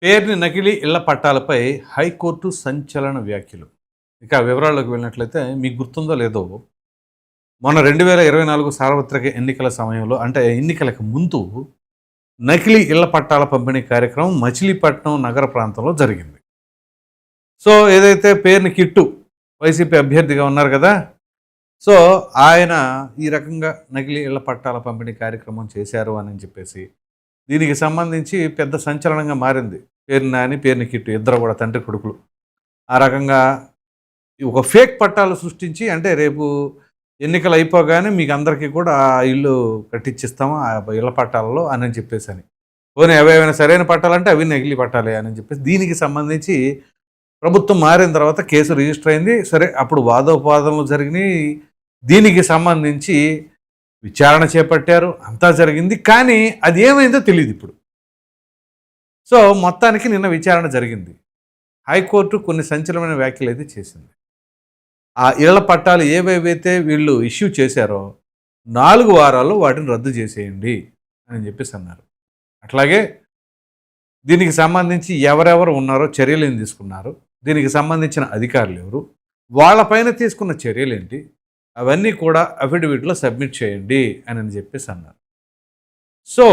పేరుని నకిలీ ఇళ్ల పట్టాలపై హైకోర్టు సంచలన వ్యాఖ్యలు. ఇక వివరాల్లోకి వెళ్ళినట్లయితే మీకు గుర్తుందో లేదో, మొన్న 2024 సార్వత్రిక ఎన్నికల సమయంలో అంటే ఎన్నికలకు ముందు నకిలీ ఇళ్ల పట్టాల పంపిణీ కార్యక్రమం మచిలీపట్నం నగర ప్రాంతంలో జరిగింది. సో ఏదైతే పేరుని కిట్టు వైసీపీ అభ్యర్థిగా ఉన్నారు కదా, సో ఆయన ఈ రకంగా నకిలీ ఇళ్ల పట్టాల పంపిణీ కార్యక్రమం చేశారు అని చెప్పేసి దీనికి సంబంధించి పెద్ద సంచలనంగా మారింది. పేరుని నాని, పేరుని కిట్టు ఇద్దరు కూడా తండ్రి కొడుకులు ఆ రకంగా ఒక ఫేక్ పట్టాలు సృష్టించి, అంటే రేపు ఎన్నికలు అయిపోగానే మీకు అందరికీ కూడా ఆ ఇల్లు కట్టించిస్తాము ఆ ఇళ్ల పట్టాలలో అని చెప్పేసి అని. పోనీ ఏవైనా సరైన పట్టాలంటే అవి నకిలీ పట్టాలే అని చెప్పేసి దీనికి సంబంధించి ప్రభుత్వం మారిన తర్వాత కేసు రిజిస్టర్ అయింది. సరే, అప్పుడు వాదోపవాదనలు జరిగినాయి. దీనికి సంబంధించి విచారణ చేపట్టారు, అంతా జరిగింది. కానీ అది ఏమైందో తెలియదు ఇప్పుడు. సో మొత్తానికి నిన్న విచారణ జరిగింది. హైకోర్టు కొన్ని సంచలనమైన వ్యాఖ్యలు అయితే చేసింది. ఆ ఇళ్ల పట్టాలు ఏవేవైతే వీళ్ళు ఇష్యూ చేశారో 4 వారాల్లో వాటిని రద్దు చేసేయండి అని చెప్పేసి అన్నారు. అట్లాగే దీనికి సంబంధించి ఎవరెవరు ఉన్నారో చర్యలు ఏం తీసుకున్నారు, దీనికి సంబంధించిన అధికారులు ఎవరు, వాళ్ళపైన తీసుకున్న చర్యలేంటి, అవన్నీ కూడా అఫిడవిట్లో సబ్మిట్ చేయండి అని చెప్పేసి అన్నారు. సో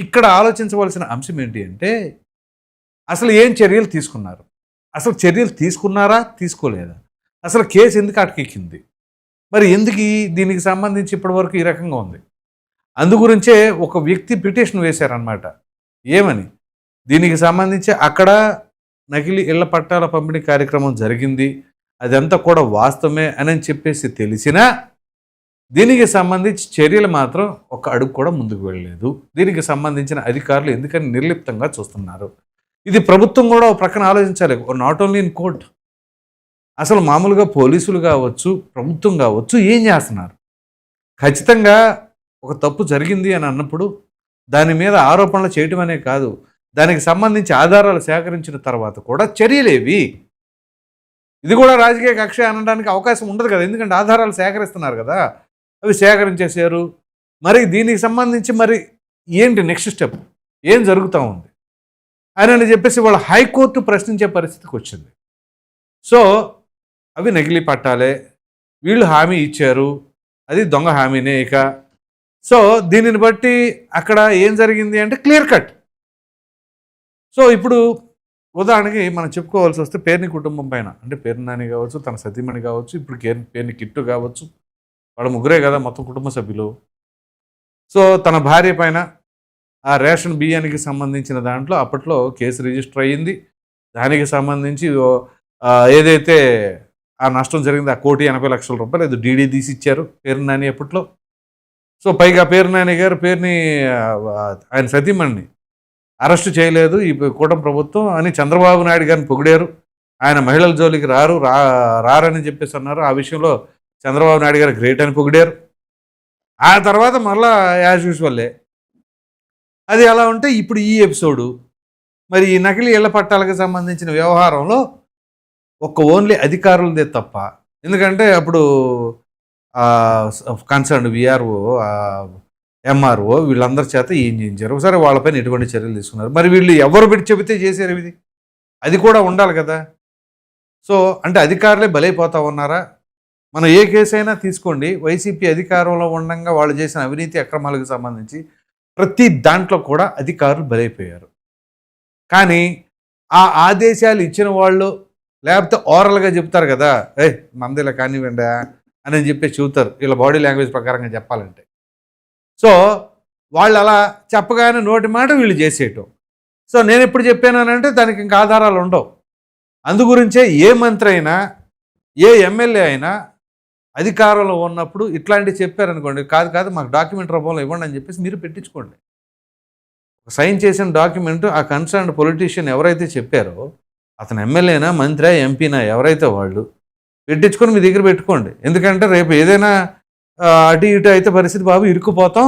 ఇక్కడ ఆలోచించవలసిన అంశం ఏంటి అంటే, అసలు ఏం చర్యలు తీసుకున్నారు, అసలు చర్యలు తీసుకున్నారా తీసుకోలేదా, అసలు కేసు ఎందుకు అటకెక్కింది, మరి ఎందుకు దీనికి సంబంధించి ఇప్పటివరకు ఈ రకంగా ఉంది. అందుగురించే ఒక వ్యక్తి పిటిషన్ వేశారనమాట. ఏమని, దీనికి సంబంధించి అక్కడ నకిలీ ఇళ్ల పట్టాల పంపిణీ కార్యక్రమం జరిగింది, అదంతా కూడా వాస్తవమే అని చెప్పేసి తెలిసినా దీనికి సంబంధించి చర్యలు మాత్రం ఒక అడుగు కూడా ముందుకు వెళ్ళలేదు. దీనికి సంబంధించిన అధికారులు ఎందుకని నిర్లిప్తంగా చూస్తున్నారు. ఇది ప్రభుత్వం కూడా ఒక ప్రక్కన ఆలోచించాలి. నాట్ ఓన్లీ ఇన్ కోర్ట్, అసలు మామూలుగా పోలీసులు కావచ్చు, ప్రభుత్వం కావచ్చు, ఏం చేస్తున్నారు. ఖచ్చితంగా ఒక తప్పు జరిగింది అని అన్నప్పుడు దాని మీద ఆరోపణలు చేయటం అనే కాదు, దానికి సంబంధించి ఆధారాలు సేకరించిన తర్వాత కూడా చర్యలేవి. ఇది కూడా రాజకీయ కక్ష అనడానికి అవకాశం ఉండదు కదా, ఎందుకంటే ఆధారాలు సేకరిస్తున్నారు కదా, అవి సేకరించేశారు. మరి దీనికి సంబంధించి మరి ఏంటి నెక్స్ట్ స్టెప్, ఏం జరుగుతూ ఉంది అని చెప్పేసి వాళ్ళ హైకోర్టు ప్రశ్నించే పరిస్థితికి వచ్చింది. సో అవి నకిలీ పట్టాలే, వీళ్ళు హామీ ఇచ్చారు, అది దొంగ హామీనే. ఇక సో దీనిని బట్టి అక్కడ ఏం జరిగింది అంటే క్లియర్ కట్. సో ఇప్పుడు ఉదాహరణకి మనం చెప్పుకోవాల్సి వస్తే పేరుని కుటుంబం పైన, అంటే పేరుని నాని కావచ్చు, తన సతీమణి కావచ్చు, ఇప్పుడు పేరుని కిట్టు కావచ్చు, వాళ్ళ ముగ్గురే కదా మొత్తం కుటుంబ సభ్యులు. సో తన భార్య పైన ఆ రేషన్ బియ్యానికి సంబంధించిన దాంట్లో అప్పట్లో కేసు రిజిస్టర్ అయ్యింది. దానికి సంబంధించి ఏదైతే ఆ నష్టం జరిగింది, ఆ 1,80,00,000 రూపాయలు ఏదో డీడీ తీసి ఇచ్చారు పేరుని నాని అప్పట్లో. సో పైగా పేరుని నాని గారు ఆయన సతీమణిని అరెస్టు చేయలేదు ఈ కూటమి ప్రభుత్వం అని చంద్రబాబు నాయుడు గారిని పొగిడారు. ఆయన మహిళల జోలికి రారని చెప్పేసి అన్నారు. ఆ విషయంలో చంద్రబాబు నాయుడు గారు గ్రేట్ అని పొగిడారు. ఆ తర్వాత మళ్ళా యాజ్ యూజువల్లే అది అలా ఉంటే ఇప్పుడు ఈ ఎపిసోడు, మరి ఈ నకిలీ ఇళ్ల పట్టాలకు సంబంధించిన వ్యవహారంలో ఓన్లీ అధికారులదే తప్ప, ఎందుకంటే అప్పుడు కన్సర్న్ విఆర్ఓ, ఎంఆర్ఓ వీళ్ళందరి చేత ఏం చేయించారు, సరే వాళ్ళపైన ఎటువంటి చర్యలు తీసుకున్నారు. మరి వీళ్ళు ఎవరు పెట్టి చెబితే చేశారు ఇది, అది కూడా ఉండాలి కదా. సో అంటే అధికారులే బలైపోతా ఉన్నారా. మనం ఏ కేసు అయినా తీసుకోండి, వైసీపీ అధికారంలో ఉండగా వాళ్ళు చేసిన అవినీతి అక్రమాలకు సంబంధించి ప్రతి దాంట్లో కూడా అధికారులు బలైపోయారు. కానీ ఆ ఆదేశాలు ఇచ్చిన వాళ్ళు లేకపోతే ఓరల్గా చెప్తారు కదా, మందిలా కానివ్వండి అని చెప్పేసి చెబుతారు, వీళ్ళ బాడీ లాంగ్వేజ్ ప్రకారంగా చెప్పాలంటే. సో వాళ్ళు అలా చెప్పగానే నోటి మాట వీళ్ళు చేసేయటం. సో నేను ఎప్పుడు చెప్పానంటే దానికి ఇంకా ఆధారాలు ఉండవు. అందుగురించే ఏ మంత్రి అయినా, ఏ ఎమ్మెల్యే అయినా అధికారంలో ఉన్నప్పుడు ఇట్లాంటివి చెప్పారనుకోండి, కాదు మాకు డాక్యుమెంట్ రూపంలో ఇవ్వండి అని చెప్పేసి మీరు పెట్టించుకోండి. సైన్ చేసిన డాక్యుమెంట్ ఆ కన్సర్న్డ్ పొలిటీషియన్ ఎవరైతే చెప్పారో అతను ఎమ్మెల్యేనా, మంత్రి, ఎంపీనా, ఎవరైతే వాళ్ళు పెట్టించుకొని మీ దగ్గర పెట్టుకోండి. ఎందుకంటే రేపు ఏదైనా అటు ఇటు అయితే పరిస్థితి బాబు ఇరుక్కుపోతాం,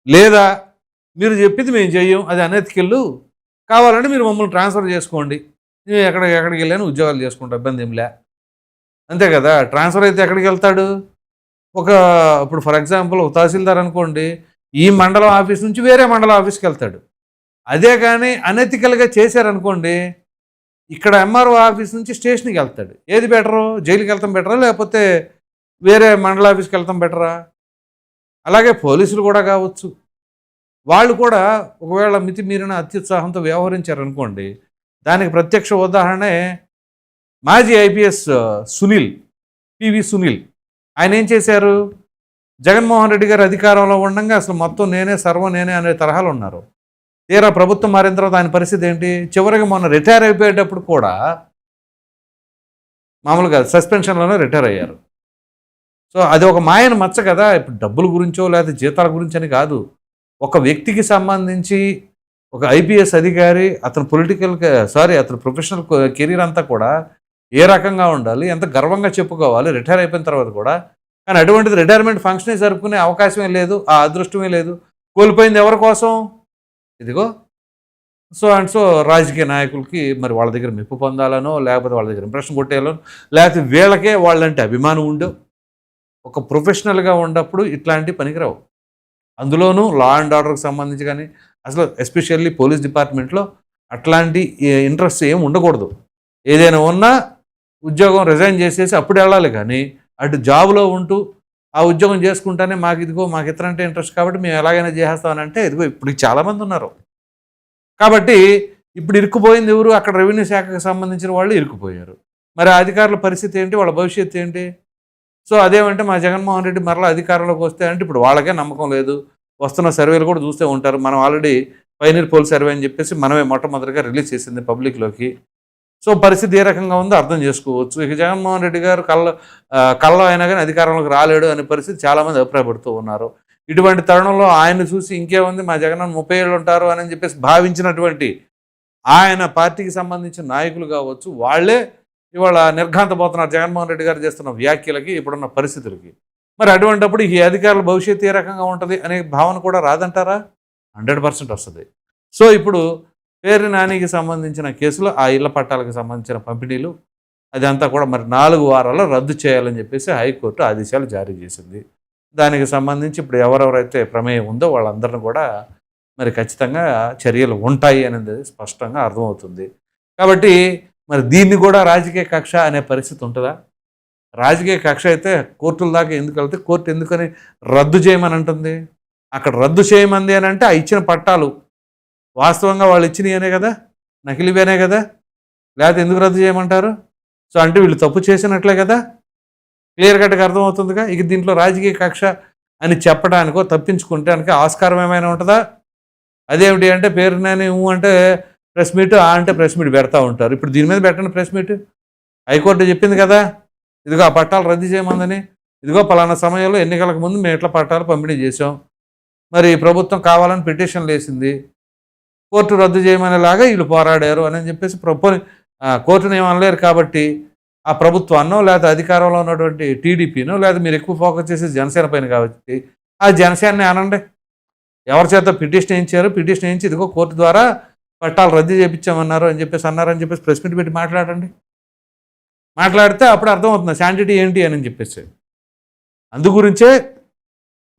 లేదా మీరు చెప్పింది మేము చెయ్యం, అది అనెతికెళ్ళు, కావాలంటే మీరు మమ్మల్ని ట్రాన్స్ఫర్ చేసుకోండి, మేము ఎక్కడికి వెళ్ళాను ఉద్యోగాలు చేసుకుంటాం, ఇబ్బంది ఏంలే, అంతే కదా. ట్రాన్స్ఫర్ అయితే ఎక్కడికి వెళ్తాడు, ఇప్పుడు ఫర్ ఎగ్జాంపుల్ ఒక తహసీల్దార్ అనుకోండి, ఈ మండలం ఆఫీస్ నుంచి వేరే మండలం ఆఫీస్కి వెళ్తాడు. అదే కానీ అనెతికల్గా చేశారనుకోండి, ఇక్కడ ఎంఆర్ఓ ఆఫీస్ నుంచి స్టేషన్కి వెళ్తాడు. ఏది బెటరు? జైలుకి వెళ్తాం బెటరా, లేకపోతే వేరే మండల ఆఫీస్కి వెళ్తాం బెటరా? అలాగే పోలీసులు కూడా కావచ్చు. వాళ్ళు కూడా ఒకవేళ మితిమీరిన అత్యుత్సాహంతో వ్యవహరించారనుకోండి, దానికి ప్రత్యక్ష ఉదాహరణే మాజీ ఐపీఎస్ సునీల్, పివి సునీల్. ఆయన ఏం చేశారు? జగన్మోహన్ రెడ్డి గారు అధికారంలో ఉండగా అసలు మొత్తం నేనే సర్వం నేనే అనే తరహాలు ఉన్నారు. తీరా ప్రభుత్వం మారిన తర్వాత ఆయన పరిస్థితి ఏంటి? చివరికి మొన్న రిటైర్ అయిపోయేటప్పుడు కూడా మామూలుగా సస్పెన్షన్లోనే రిటైర్ అయ్యారు. సో అది ఒక మాయన మచ్చ కదా. ఇప్పుడు డబ్బుల గురించో లేదా జీతాల గురించి అని కాదు, ఒక వ్యక్తికి సంబంధించి ఒక ఐపీఎస్ అధికారి అతను అతను ప్రొఫెషనల్ కెరీర్ అంతా కూడా ఏ రకంగా ఉండాలి, ఎంత గర్వంగా చెప్పుకోవాలి రిటైర్ అయిపోయిన తర్వాత కూడా. కానీ అటువంటిది రిటైర్మెంట్ ఫంక్షనే జరుపుకునే అవకాశమే లేదు, ఆ అదృష్టమే లేదు. కోల్పోయింది ఎవరి కోసం? ఇదిగో సో రాజకీయ నాయకులకి మరి వాళ్ళ దగ్గర మెప్పు పొందాలనో, లేకపోతే వాళ్ళ దగ్గర ఇంప్రెషన్ కొట్టేయాలనో, లేకపోతే వీళ్ళకే వాళ్ళంటే అభిమానం ఉండో. ఒక ప్రొఫెషనల్గా ఉన్నప్పుడు ఇట్లాంటి పనికిరావు. అందులోనూ లా అండ్ ఆర్డర్కి సంబంధించి కానీ, అసలు ఎస్పెషల్లీ పోలీస్ డిపార్ట్మెంట్లో అట్లాంటి ఇంట్రెస్ట్ ఏం ఉండకూడదు. ఏదైనా ఉన్నా ఉద్యోగం రిజైన్ చేసేసి అప్పుడు వెళ్ళాలి, కానీ అటు జాబ్లో ఉంటూ ఆ ఉద్యోగం చేసుకుంటానే మాకు ఇతరంటే ఇంట్రెస్ట్ కాబట్టి మేము ఎలాగైనా చేసేస్తామనంటే ఇదిగో ఇప్పుడు చాలామంది ఉన్నారు. కాబట్టి ఇప్పుడు ఇరుక్కుపోయింది ఎవరు? అక్కడ రెవెన్యూ శాఖకు సంబంధించిన వాళ్ళు ఇరుక్కుపోయారు. మరి ఆ అధికారుల పరిస్థితి ఏంటి? వాళ్ళ భవిష్యత్తు ఏంటి? సో అదేమంటే మా జగన్మోహన్ రెడ్డి మరలా అధికారంలోకి వస్తే అంటే ఇప్పుడు వాళ్ళకే నమ్మకం లేదు. వస్తున్న సర్వేలు కూడా చూస్తూ ఉంటారు. మనం ఆల్రెడీ పైనీర్ పోల్ సర్వే అని చెప్పేసి మనమే మొట్టమొదటిగా రిలీజ్ చేసింది పబ్లిక్లోకి. సో పరిస్థితి ఏ రకంగా ఉందో అర్థం చేసుకోవచ్చు. ఇక జగన్మోహన్ రెడ్డి గారు కళ్ళ అయినా కానీ అధికారంలోకి రాలేడు అనే పరిస్థితి చాలామంది అభిప్రాయపడుతూ ఉన్నారు. ఇటువంటి తరుణంలో ఆయన్ని చూసి ఇంకేముంది మా జగన్ 30 ఏళ్ళు ఉంటారు అని చెప్పేసి భావించినటువంటి ఆయన పార్టీకి సంబంధించిన నాయకులు కావచ్చు, వాళ్ళే ఇవాళ నిర్ఘాంతపోతున్నారు జగన్మోహన్ రెడ్డి గారు చేస్తున్న వ్యాఖ్యలకి, ఇప్పుడున్న పరిస్థితులకి. మరి అటువంటిప్పుడు ఈ అధికారుల భవిష్యత్తు ఏ రకంగా ఉంటుంది అనే భావన కూడా రాదంటారా? 100% వస్తుంది. సో ఇప్పుడు పేర్ని నానికి సంబంధించిన కేసులో ఆ ఇళ్ల పట్టాలకు సంబంధించిన పంపిణీలు అదంతా కూడా మరి 4 వారాల్లో రద్దు చేయాలని చెప్పేసి హైకోర్టు ఆదేశాలు జారీ చేసింది. దానికి సంబంధించి ఇప్పుడు ఎవరెవరైతే ప్రమేయం ఉందో వాళ్ళందరిని కూడా మరి ఖచ్చితంగా చర్యలు ఉంటాయి అనేది స్పష్టంగా అర్థమవుతుంది. కాబట్టి మరి దీన్ని కూడా రాజకీయ కక్ష అనే పరిస్థితి ఉంటుందా? రాజకీయ కక్ష అయితే కోర్టుల దాకా ఎందుకు వెళ్తే కోర్టు ఎందుకని రద్దు చేయమని అంటుంది? అక్కడ రద్దు చేయమంది అని అంటే ఆ ఇచ్చిన పట్టాలు వాస్తవంగా వాళ్ళు ఇచ్చినవనే కదా, నకిలీవేనే కదా, లేకపోతే ఎందుకు రద్దు చేయమంటారు? సో అంటే వీళ్ళు తప్పు చేసినట్లే కదా, క్లియర్ కట్గా అర్థమవుతుందిగా. ఇక దీంట్లో రాజకీయ కక్ష అని చెప్పడానికో తప్పించుకుంటానికి ఆస్కారం ఏమైనా ఉంటుందా? అదేమిటి అంటే పేరునని అంటే ప్రెస్ మీట్, అంటే ప్రెస్ మీట్ పెడతా ఉంటారు. ఇప్పుడు దీని మీద పెట్టండి ప్రెస్ మీట్. హైకోర్టు చెప్పింది కదా, ఇదిగో ఆ పట్టాలు రద్దు చేయమందని, ఇదిగో పలానా సమయంలో ఎన్నికలకు ముందు మేము ఎట్లా పట్టాలు పంపిణీ చేసాం, మరి ప్రభుత్వం కావాలని పిటిషన్లు వేసింది, కోర్టు రద్దు చేయమనేలాగా వీళ్ళు పోరాడారు అని చెప్పేసి కోర్టును ఏమనలేరు. కాబట్టి ఆ ప్రభుత్వాన్నో లేదా అధికారంలో ఉన్నటువంటి టీడీపీనో లేదా మీరు ఎక్కువ ఫోకస్ చేసి జనసేన పైన కాబట్టి ఆ జనసేనని అనండి. ఎవరి చేత పిటిషన్ వేయించారు, పిటిషన్ వేయించి ఇదిగో కోర్టు ద్వారా పట్టాలు రద్దు చేయించామన్నారు అని చెప్పేసి ప్రెస్ మీట్ పెట్టి మాట్లాడండి. మాట్లాడితే అప్పుడు అర్థమవుతుంది శాంటిటీ ఏంటి అని చెప్పేసి. అందుగురించే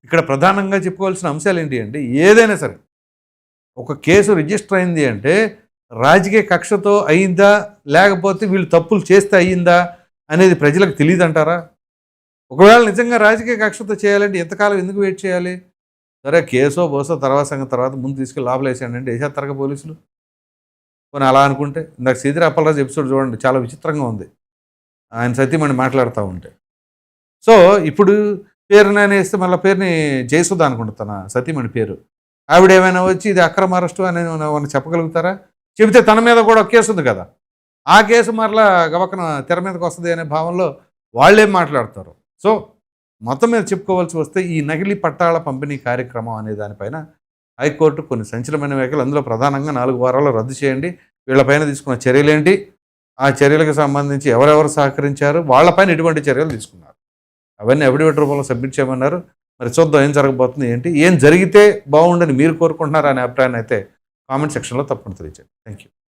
ఇక్కడ ప్రధానంగా చెప్పుకోవాల్సిన అంశాలు ఏంటి అంటే, ఏదైనా సరే ఒక కేసు రిజిస్టర్ అయింది అంటే రాజకీయ కక్షతో అయిందా లేకపోతే వీళ్ళు తప్పులు చేస్తే అయ్యిందా అనేది ప్రజలకు తెలియదు అంటారా? ఒకవేళ నిజంగా రాజకీయ కక్షతో చేయాలంటే ఎంతకాలం ఎందుకు వెయిట్ చేయాలి? సరే కేసో బోసో తర్వాత ముందు తీసుకెళ్ళి లోపల వేసేయండి, వేసేస్తారుగా పోలీసులు. కొన్ని అలా అనుకుంటే ఇందాక సీదిరి అప్పలరాజు ఎపిసోడ్ చూడండి, చాలా విచిత్రంగా ఉంది ఆయన సతీమణి మాట్లాడుతూ ఉంటే. సో ఇప్పుడు పేరుని వేస్తే మళ్ళీ పేరుని జయసుధ అనుకుంటా తన సతీమణి పేరు, ఆవిడ ఏమైనా వచ్చి ఇది అక్రమ అరెస్టు అని చెప్పగలుగుతారా? చెబితే తన మీద కూడా ఒక కేసు ఉంది కదా, ఆ కేసు మరలా గవకన తెర మీదకి వస్తుంది అనే భావంలో వాళ్ళేం మాట్లాడతారు. సో మొత్తం మీద చెప్పుకోవాల్సి వస్తే ఈ నకిలీ పట్టాల పంపిణీ కార్యక్రమం అనే దానిపైన హైకోర్టు కొన్ని సంచలనమైన వ్యాఖ్యలు, అందులో ప్రధానంగా 4 వారాల్లో రద్దు చేయండి, వీళ్ళపైన తీసుకున్న చర్యలేంటి, ఆ చర్యలకు సంబంధించి ఎవరెవరు సహకరించారు, వాళ్ళపైన ఎటువంటి చర్యలు తీసుకున్నారు, అవన్నీ అఫిడవిట్ రూపంలో సబ్మిట్ చేయమన్నారు. మరి చూద్దాం ఏం జరగబోతుంది ఏంటి, ఏం జరిగితే బాగుండని మీరు కోరుకుంటున్నారు అనే అభిప్రాయాన్ని అయితే కామెంట్ సెక్షన్లో తప్పకుండా తెలియజేయండి. Thank you.